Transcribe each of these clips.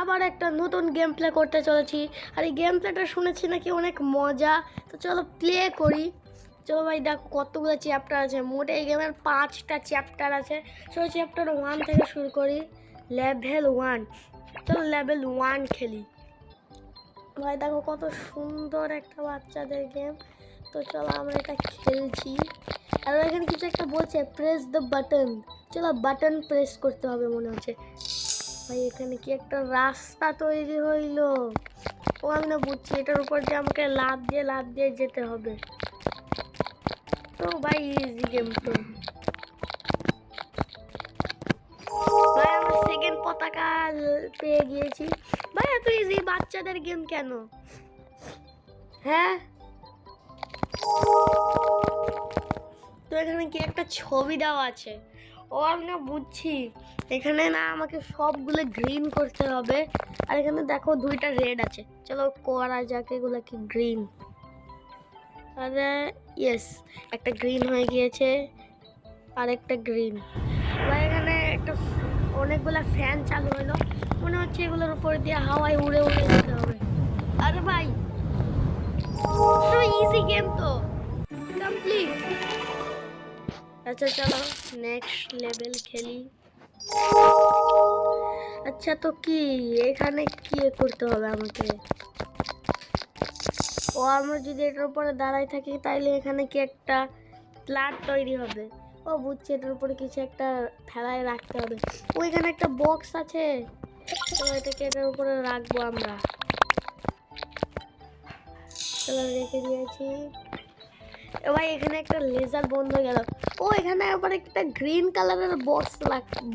আবার একটা নতুন গেম প্লে করতে চলেছি। আর এই গেম প্লেটা শুনেছি নাকি অনেক মজা। তো চলো প্লে করি। চলো ভাই দেখো কতগুলো চ্যাপ্টার আছে, মোটে এই গেমের 5টা চ্যাপ্টার আছে। চলো চ্যাপ্টার 1 থেকে শুরু করি। লেভেল 1, চলো লেভেল 1 খেলি। ভাই দেখো কত সুন্দর একটা বাচ্চাদের গেম। তো চলো আমরা এটা খেলছি। আর এখানে কিছু একটা বলছে প্রেস দ্য বাটন। চলো বাটন প্রেস করতে হবে মনে হচ্ছে। ভাই এখানে কি একটা রাস্তা তৈরি হইলো। ও আমি না বুঝছি, এটার উপর দিয়ে আমাকে লাফ দিয়ে যেতে হবে। তো ভাই ইজি গেম তো। ভাই আমরা সেকেন্ড পতাকা পেয়ে গিয়েছি। ভাই এত ইজি বাচ্চাদের গেম কেন? হ্যাঁ, তো এখানে কি একটা ছবি দেওয়া আছে। ও আমি না বুঝছি, এখানে না আমাকে সবগুলো গ্রিন করতে হবে। আর এখানে দেখো 2টা রেড আছে। চলো করা যাক এগুলো কি গ্রিন। আরে ইয়েস, একটা গ্রিন হয়ে গিয়েছে আর একটা গ্রিন। ভাই এখানে একটা অনেকগুলো ফ্যান চালু হলো, মনে হচ্ছে এগুলোর উপর দিয়ে হাওয়ায় উড়ে উড়ে যেতে হবে। আরে ভাই ইজি গেম তো কমপ্লিট। আচ্ছা চলো নেক্সট লেভেল খেলি। আচ্ছা তো কি এখানে কি করতে হবে আমাকে? ও আমরা যদি এটার উপরে দাঁড়ায় থাকি তাইলে এখানে কি একটা প্লাট তৈরি হবে। ও বুঝছি, এটার উপরে কিছু একটা ফেলায় রাখতে হবে। ওইখানে একটা বক্স আছে, তো এটাকে এটার উপরে রাখবো আমরা। চলো রেখে দিয়েছি। ভাই এখানে একটা লেজার বন্ধ হয়ে গেল। ও এখানে আবার একটা গ্রিন কালারের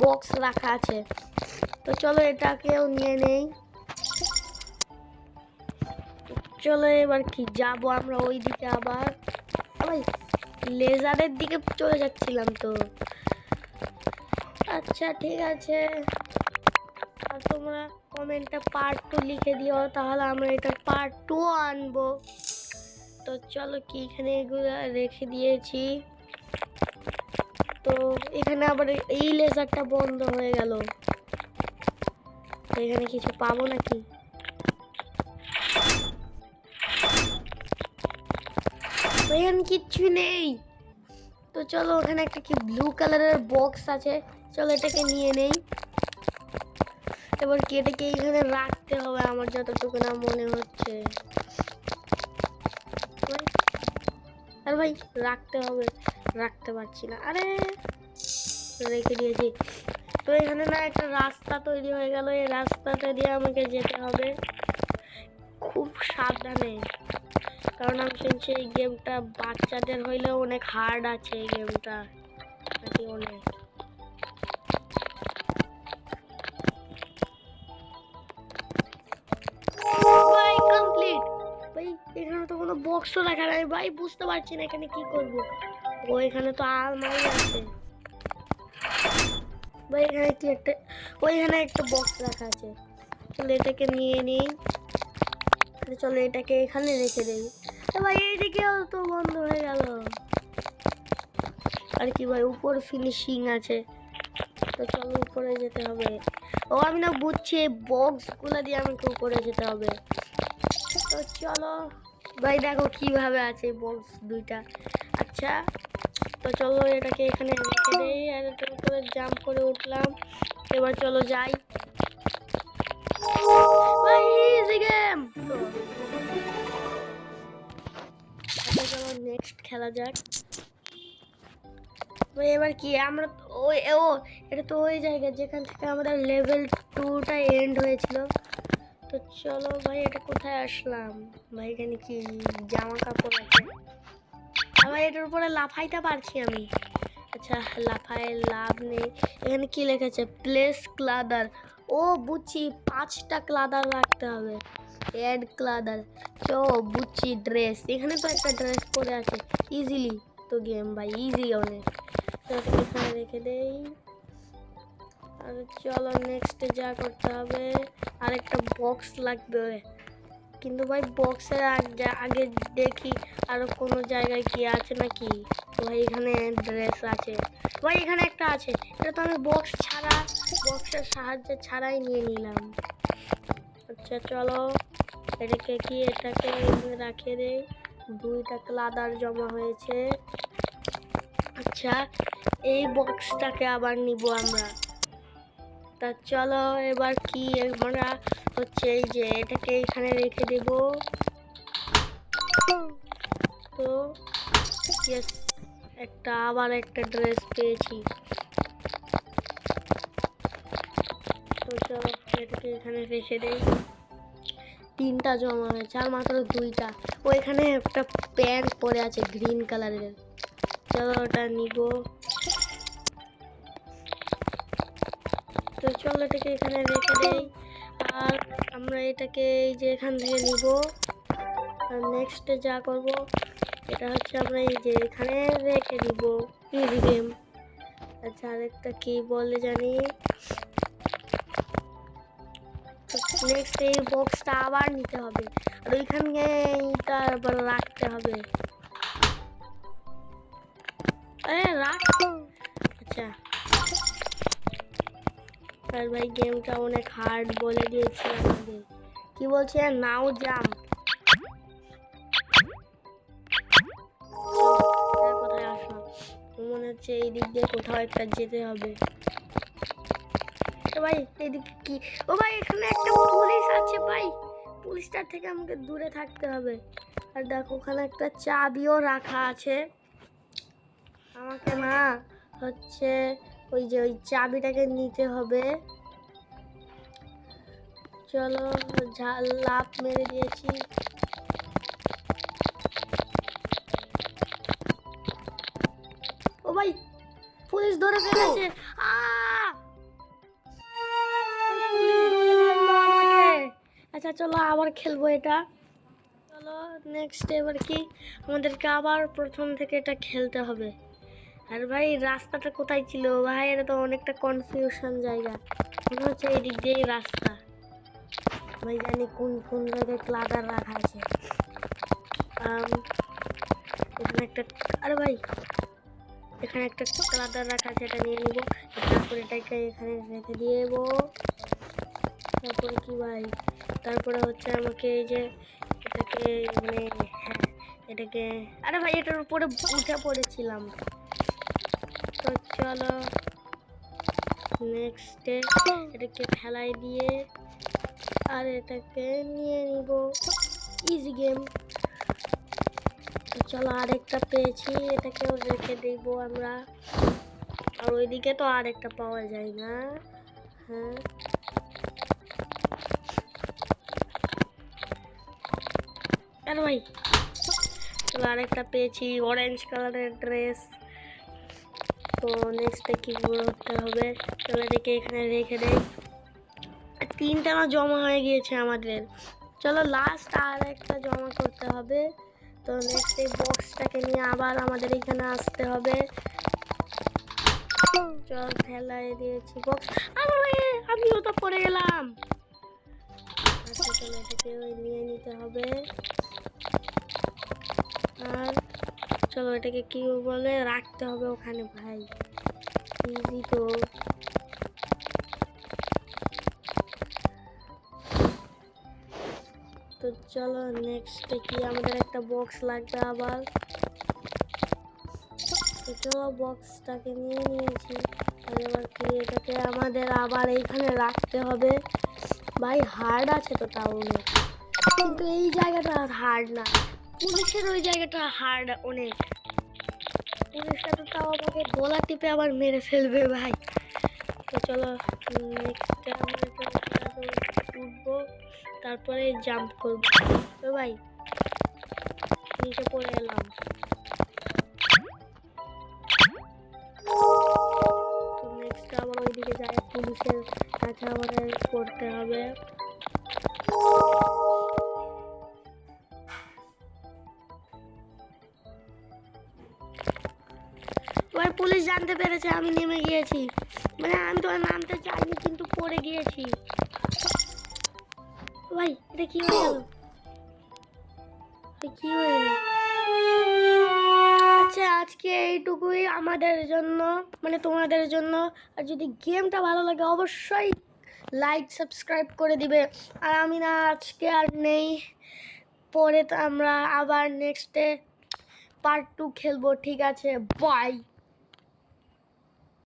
বক্স রাখা আছে। তো চলো এটাকেও নিয়ে নেই। চলো এবার কি যাবো আমরা ওই দিকে আবার। ভাই লেজারের দিকে চলে যাচ্ছিলাম তো। আচ্ছা ঠিক আছে, আর তোমরা কমেন্টে পার্ট 2 লিখে দিও, তাহলে আমরা এটা পার্ট 2 আনবো। তো চলো কি এখানে এগুলো রেখে দিয়েছি। তো এখানে আবার এই লেজারটা বন্ধ হয়ে গেল। এখানে কিছু পাবো নাকি? এখানে কিচ্ছু নেই। তো চলো ওখানে একটা কি ব্লু কালারের বক্স আছে, চলো এটাকে নিয়ে নেই। এবার কি এটাকে এখানে রাখতে হবে আমার যতটুকু না মনে হচ্ছে। আর ভাই রাখতে হবে, রাখতে পারছি না। আরে রেখে দিয়েছি। তো এখানে না একটা রাস্তা তৈরি হয়ে গেল, এই রাস্তাটা দিয়ে আমাকে যেতে হবে খুব সাবধানে, কারণ আমি শুনছি এই গেমটা বাচ্চাদের হইলেও অনেক হার্ড আছে। এই গেমটা নাকি অনেক। ভাই কমপ্লিট। ভাই এখানে তো কোনো বক্সও রাখা নাই। ভাই বুঝতে পারছি না এখানে কি করব। ও এখানে তো আলমারি আছে। ভাই এখানে কি একটা, ওইখানে একটা বক্স রাখা আছে। চলো এটাকে নিয়ে নিই। চলো এটাকে এখানে রেখে দেই। ভাই এইদিকেও তো বন্ধ হয়ে গেল। আর কি ভাই উপর ফিনিশিং আছে, তো চলো উপরে যেতে হবে। ও আমি না বুঝছি বক্সগুলো দিয়ে আমাকে উপরে যেতে হবে। তো চলো ভাই দেখো কিভাবে আছে বক্স 2টা। আচ্ছা তো চলো এটাকে এখানে রেখে দেই আর এটার উপরে জাম্প করে উঠলাম। এবার চলো যাই। ভাই ইজি গেম তো। আচ্ছা চলো নেক্সট খেলা যাক। ভাই এবার কি আমরা ওই ও এটা তো ওই জায়গা যেখান থেকে আমাদের লেভেল 2টা এন্ড হয়েছিল। তো চলো ভাই এটা কোথায় আসলাম? ভাই এখানে কি জামা কাপড় আছে? আমার এটার উপরে লাফাইতে পারছি আমি। আচ্ছা লাফায় লাভ নেই। এখানে কি লেখা প্লেস ক্লাদার। ও বুঝছি 5টা ক্লাদার রাখতে হবে। এড ক্লাদার। চো বুঝছি ড্রেস, এখানে তো একটা ড্রেস পরে আছে ইজিলি। তো গেম ভাই ইজি অনেক। তো এখানে রেখে দেই। আর চলো নেক্সটে যা করতে হবে, আরেকটা বক্স লাগবে। কিন্তু ভাই বক্সের আগে দেখি আরো কোনো জায়গায় কি আছে নাকি। ভাই এখানে ড্রেস আছে। ভাই এখানে একটা আছে, এটা তো আমি বক্সের সাহায্যে ছাড়াই নিয়ে নিলাম। আচ্ছা চলো এটাকে এটাকে রাখে দেই। 2টা ক্লাদার জমা হয়েছে। আচ্ছা এই বক্সটাকে আবার নিব আমরা। তা চলো এবার আমরা হচ্ছে এই যে এটাকে এখানে রেখে দেব। তো ইয়েস, আবার একটা ড্রেস পেয়েছি। তো চলো এটাকে এখানে রেখে দেই। 3টা জমা হয়েছে আর মাত্র 2টা। এখানে একটা প্যান্ট পরে আছে গ্রিন কালারের। চলো ওটা নিব। তো চলো এটাকে এখানে রেখে দেই। আর আমরা এটাকে এই যে এখান থেকে নিব। আর নেক্সটে যা করব এটা হচ্ছে আমরা এই যে এখানে রেখে দিব। Easy game. আচ্ছা আরেকটা কি বলে জানি। নেক্সট এই বক্সটা আবার নিতে হবে আর ওইখানে এটা আবার রাখতে হবে। রাখ। আচ্ছা আর ভাই গেমটা অনেক হার্ড বলে দিয়েছি আমাদের। কি বলছে নাও জাম্প। কোথায় আসলাম? মনে হচ্ছে এই দিক দিয়ে কোথাও একটা যেতে হবে। ভাই এদিকে কি? ও ভাই এখানে একটা পুলিশ আছে ভাই। পুলিশটার থেকে আমাকে দূরে থাকতে হবে। আর দেখো ওখানে একটা চাবিও রাখা আছে। আমাকে না হচ্ছে ওই চাবিটাকে নিতে হবে। চলো লাফ মেরে দিয়েছি। ও ভাই পুলিশ ধরে ফেলেছে। আচ্ছা চলো আবার খেলবো এটা। চলো নেক্সট এবার আমাদেরকে আবার প্রথম থেকে এটা খেলতে হবে। আর ভাই রাস্তাটা কোথায় ছিল ভাই? এটা তো অনেকটা কনফিউশন জায়গা। মনে হচ্ছে এই দিক দিয়েই রাস্তা। ভাই জানি কোন কোন জায়গায় ক্লাদার রাখা আছে। এখানে একটা আরে ভাই এখানে একটা ক্লাদার রাখা আছে, এটা নিয়ে নিব। তারপরে এটাকে এখানে রেখে দিয়ে দেবো। তারপরে কি ভাই তারপরে হচ্ছে আমাকে এই যে এটাকে হ্যাঁ এটাকে আরে ভাই এটার উপরে উঠে পড়েছিলাম। তো চলো নেক্সটে এটাকে ফেলাই দিয়ে আর এটাকে নিয়ে নিব। Easy game. চলো আরেকটা পেয়েছি, এটাকেও রেখে দেব আমরা। আর ওইদিকে তো আরেকটা পাওয়া যায় না। হ্যাঁ আর ভাই চলো আরেকটা পেয়েছি অরেঞ্জ কালারের ড্রেস। তো নেক্সটে কি করতে হবে? চলো এটাকে এখানে রেখে দেই। 3টা না জমা হয়ে গিয়েছে আমাদের। চলো লাস্ট আর একটা জমা করতে হবে। তো নেক্সট এই বক্সটাকে নিয়ে আবার আমাদের এখানে আসতে হবে। চল ফেলাই দিয়েছি বক্স। আমিও তো পড়ে গেলাম। আচ্ছা চলো এটাকে নিয়ে নিতে হবে। আর চলো এটাকে কি বলে রাখতে হবে ওখানে ভাই। ইজি তো। তো চলো নেক্সটে আমাদের একটা বক্স লাগবে আবার। তো চলো বক্সটাকে নিয়ে নিয়েছি। আর এবার এটাকে আমাদের আবার এইখানে রাখতে হবে। ভাই হার্ড আছে তো তাও অনেক, কিন্তু এই জায়গাটা হার্ড না। পুলিশের ওই জায়গাটা হার্ড অনেক। পুলিশটা তো তাও আমাকে গলা টিপে আবার মেরে ফেলবে ভাই। তো চলো নেক্সট আমরা উঠবো, তারপরে জাম্প করবো। তো ভাই নিচে পড়ে এলাম। তো নেক্সট আবার ওইদিকে যাই, পুলিশের কাছে আমাদের করতে হবে। পুলিশ জানতে পেরেছে আমি নেমে গিয়েছি। আমি তো নামতে চাইনি কিন্তু পড়ে গিয়েছি। ভাই এটা কি হয়ে গেল? কি হয়ে গেল? আচ্ছা আজকে এইটুকুই আমাদের জন্য, তোমাদের জন্য। আর যদি গেমটা ভালো লাগে অবশ্যই লাইক সাবস্ক্রাইব করে দিবে। আর আমি না আজকে আর নেই, পরে তো আমরা আবার নেক্সটে পার্ট 2 খেলবো। ঠিক আছে, বাই।